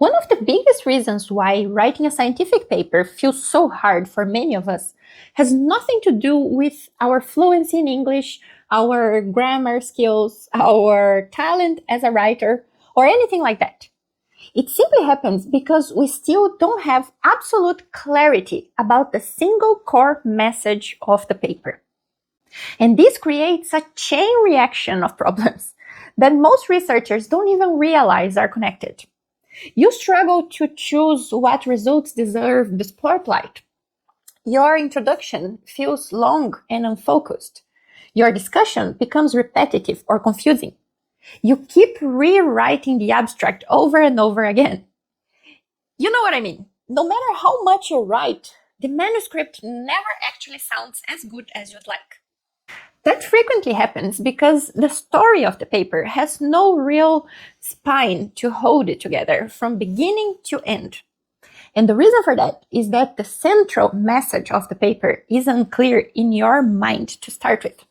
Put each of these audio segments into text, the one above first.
One of the biggest reasons why writing a scientific paper feels so hard for many of us has nothing to do with our fluency in English, our grammar skills, our talent as a writer, or anything like that. It simply happens because we still don't have absolute clarity about the single core message of the paper. And this creates a chain reaction of problems that most researchers don't even realize are connected. You struggle to choose what results deserve the spotlight. Your introduction feels long and unfocused. Your discussion becomes repetitive or confusing. You keep rewriting the abstract over and over again. You know what I mean? No matter how much you write, the manuscript never actually sounds as good as you'd like. That frequently happens because the story of the paper has no real spine to hold it together from beginning to end. And the reason for that is that the central message of the paper is unclear in your mind to start with.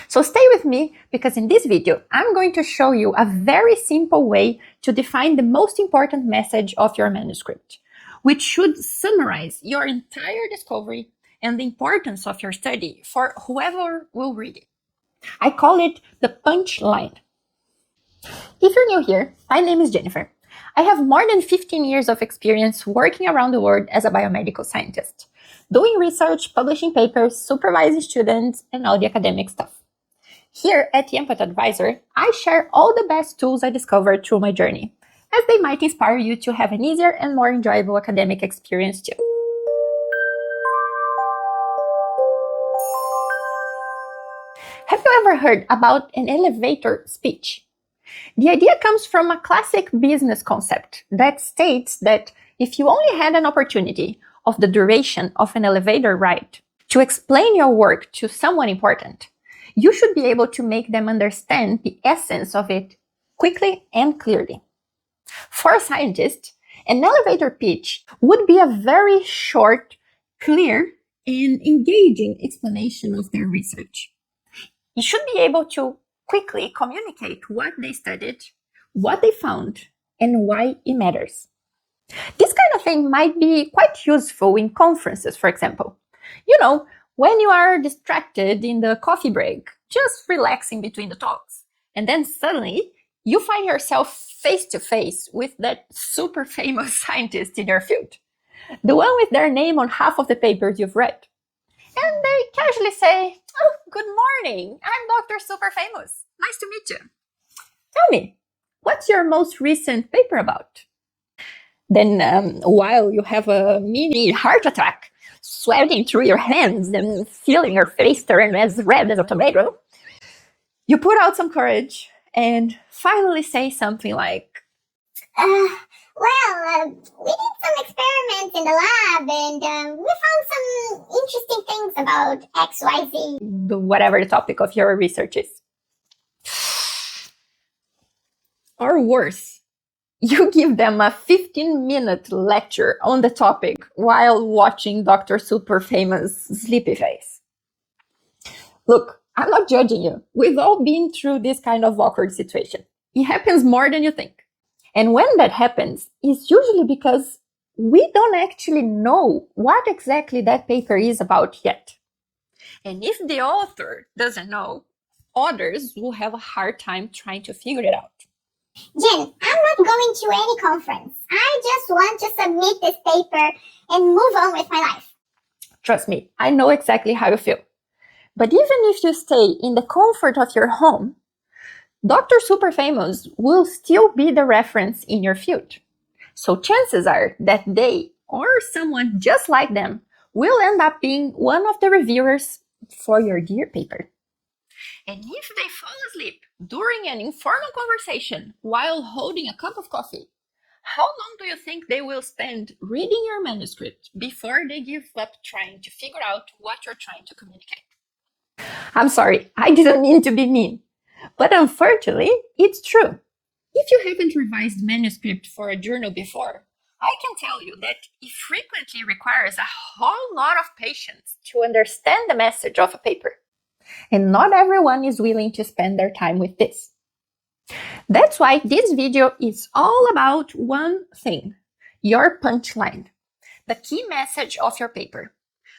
So stay with me, because in this video, I'm going to show you a very simple way to define the most important message of your manuscript, which should summarize your entire discovery and the importance of your study for whoever will read it. I call it the punchline. If you're new here, my name is Jenifer. I have more than 15 years of experience working around the world as a biomedical scientist, doing research, publishing papers, supervising students, and all the academic stuff. Here at the Empath Advisor, I share all the best tools I discovered through my journey, as they might inspire you to have an easier and more enjoyable academic experience too. Have you ever heard about an elevator speech? The idea comes from a classic business concept that states that if you only had an opportunity of the duration of an elevator ride to explain your work to someone important, you should be able to make them understand the essence of it quickly and clearly. For a scientist, an elevator pitch would be a very short, clear, and engaging explanation of their research. You should be able to quickly communicate what they studied, what they found, and why it matters. This kind of thing might be quite useful in conferences, for example. When you are distracted in the coffee break, just relaxing between the talks, and then suddenly you find yourself face to face with that super famous scientist in your field, the one with their name on half of the papers you've read. And they casually say, "Oh, good morning, I'm Dr. Super Famous. Nice to meet you. Tell me, what's your most recent paper about?" Then while you have a mini heart attack, sweating through your hands and feeling your face turn as red as a tomato, you put out some courage and finally say something like, we did some experiments in the lab and we found some interesting things about XYZ. Whatever the topic of your research is. Or worse, you give them a 15-minute lecture on the topic while watching Dr. Super Famous' sleepy face. Look, I'm not judging you. We've all been through this kind of awkward situation. It happens more than you think. And when that happens, it's usually because we don't actually know what exactly that paper is about yet. And if the author doesn't know, others will have a hard time trying to figure it out. Jen, I'm not going to any conference. I just want to submit this paper and move on with my life. Trust me, I know exactly how you feel. But even if you stay in the comfort of your home, Dr. Super Famous will still be the reference in your field. So chances are that they, or someone just like them, will end up being one of the reviewers for your dear paper. And if they fall asleep during an informal conversation while holding a cup of coffee, how long do you think they will spend reading your manuscript before they give up trying to figure out what you're trying to communicate? I'm sorry, I didn't mean to be mean. But unfortunately, it's true. If you haven't revised manuscript for a journal before, I can tell you that it frequently requires a whole lot of patience to understand the message of a paper. And not everyone is willing to spend their time with this. That's why this video is all about one thing: your punchline, the key message of your paper,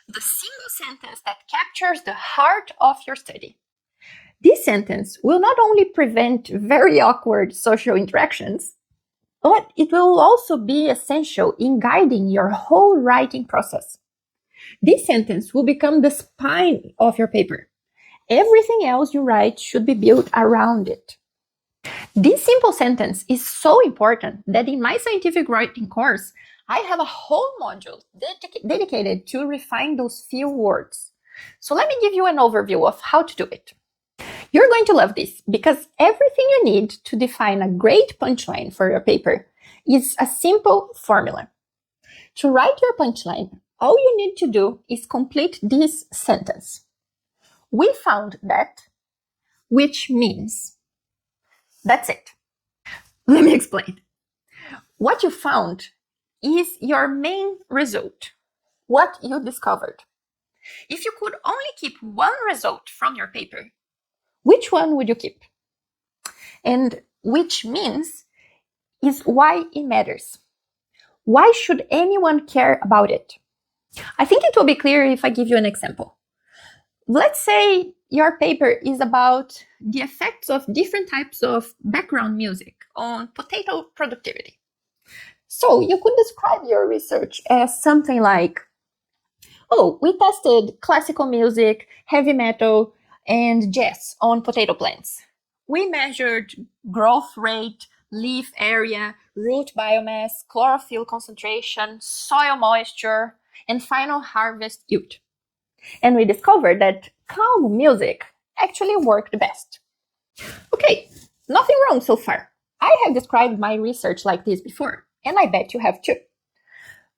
the single sentence that captures the heart of your study. This sentence will not only prevent very awkward social interactions, but it will also be essential in guiding your whole writing process. This sentence will become the spine of your paper. Everything else you write should be built around it. This simple sentence is so important that in my scientific writing course, I have a whole module dedicated to refine those few words. So let me give you an overview of how to do it. You're going to love this because everything you need to define a great punchline for your paper is a simple formula. To write your punchline, all you need to do is complete this sentence. We found that, which means. That's it. Let me explain. What you found is your main result, what you discovered. If you could only keep one result from your paper, which one would you keep? And which means is why it matters. Why should anyone care about it? I think it will be clear if I give you an example. Let's say your paper is about the effects of different types of background music on potato productivity. So you could describe your research as something like, we tested classical music, heavy metal, and jazz on potato plants. We measured growth rate, leaf area, root biomass, chlorophyll concentration, soil moisture, and final harvest yield. And we discovered that calm music actually worked best. Okay, nothing wrong so far. I have described my research like this before, and I bet you have too.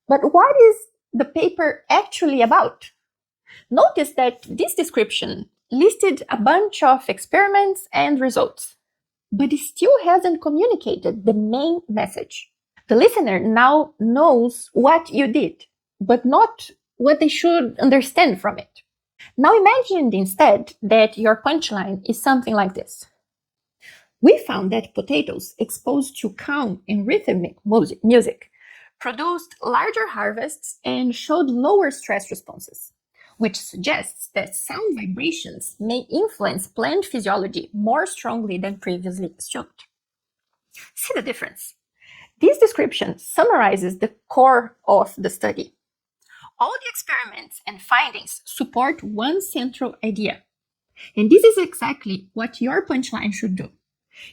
But what is the paper actually about? Notice that this description listed a bunch of experiments and results, but it still hasn't communicated the main message. The listener now knows what you did, but not what they should understand from it. Now imagine instead that your punchline is something like this. We found that potatoes exposed to calm and rhythmic music produced larger harvests and showed lower stress responses, which suggests that sound vibrations may influence plant physiology more strongly than previously assumed. See the difference? This description summarizes the core of the study. All the experiments and findings support one central idea. And this is exactly what your punchline should do.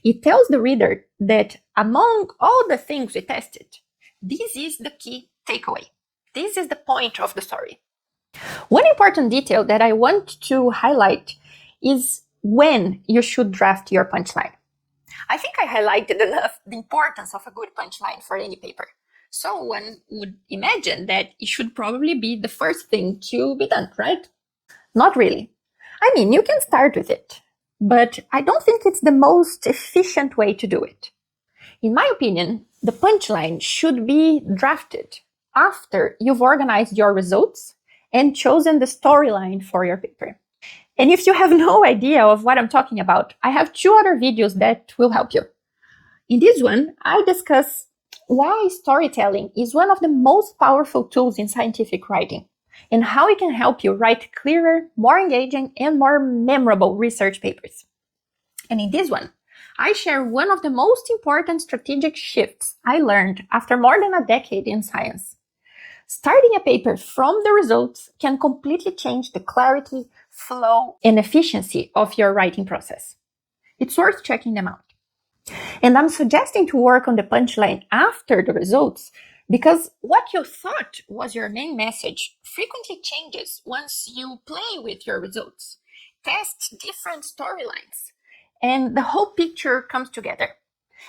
It tells the reader that among all the things we tested, this is the key takeaway. This is the point of the story. One important detail that I want to highlight is when you should draft your punchline. I think I highlighted enough the importance of a good punchline for any paper. So one would imagine that it should probably be the first thing to be done, right? Not really. I mean, you can start with it, but I don't think it's the most efficient way to do it. In my opinion, the punchline should be drafted after you've organized your results and chosen the storyline for your paper. And if you have no idea of what I'm talking about, I have 2 other videos that will help you. In this one, I discuss why storytelling is one of the most powerful tools in scientific writing, and how it can help you write clearer, more engaging, and more memorable research papers. And in this one, I share one of the most important strategic shifts I learned after more than a decade in science. Starting a paper from the results can completely change the clarity, flow, and efficiency of your writing process. It's worth checking them out. And I'm suggesting to work on the punchline after the results because what you thought was your main message frequently changes once you play with your results, test different storylines, and the whole picture comes together.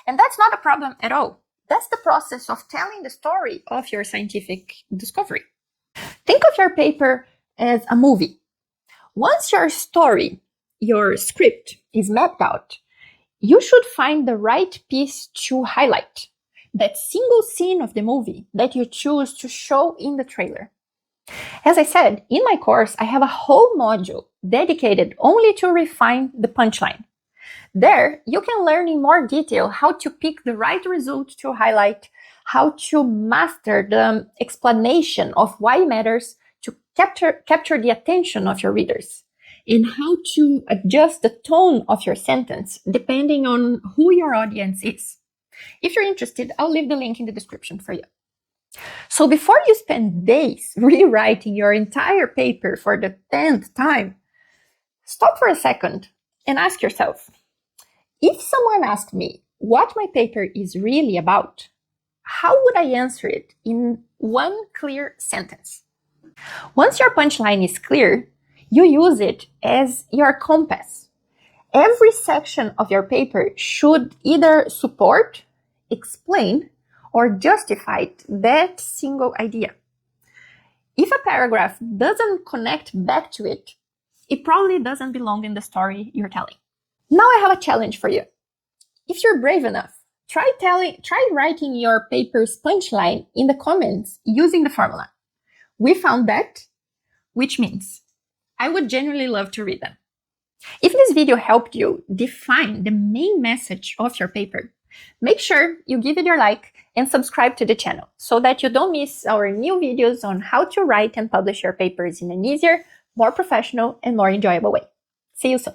And that's not a problem at all. That's the process of telling the story of your scientific discovery. Think of your paper as a movie. Once your story, your script, is mapped out, you should find the right piece to highlight, that single scene of the movie that you choose to show in the trailer. As I said, in my course, I have a whole module dedicated only to refine the punchline. There, you can learn in more detail how to pick the right result to highlight, how to master the explanation of why it matters to capture the attention of your readers, and how to adjust the tone of your sentence depending on who your audience is. If you're interested, I'll leave the link in the description for you. So before you spend days rewriting your entire paper for the 10th time, stop for a second and ask yourself, if someone asked me what my paper is really about, how would I answer it in one clear sentence? Once your punchline is clear, you use it as your compass. Every section of your paper should either support, explain, or justify that single idea. If a paragraph doesn't connect back to it, it probably doesn't belong in the story you're telling. Now I have a challenge for you. If you're brave enough, try writing your paper's punchline in the comments using the formula. We found that, which means I would genuinely love to read them. If this video helped you define the main message of your paper, make sure you give it your like and subscribe to the channel so that you don't miss our new videos on how to write and publish your papers in an easier, more professional, and more enjoyable way. See you soon.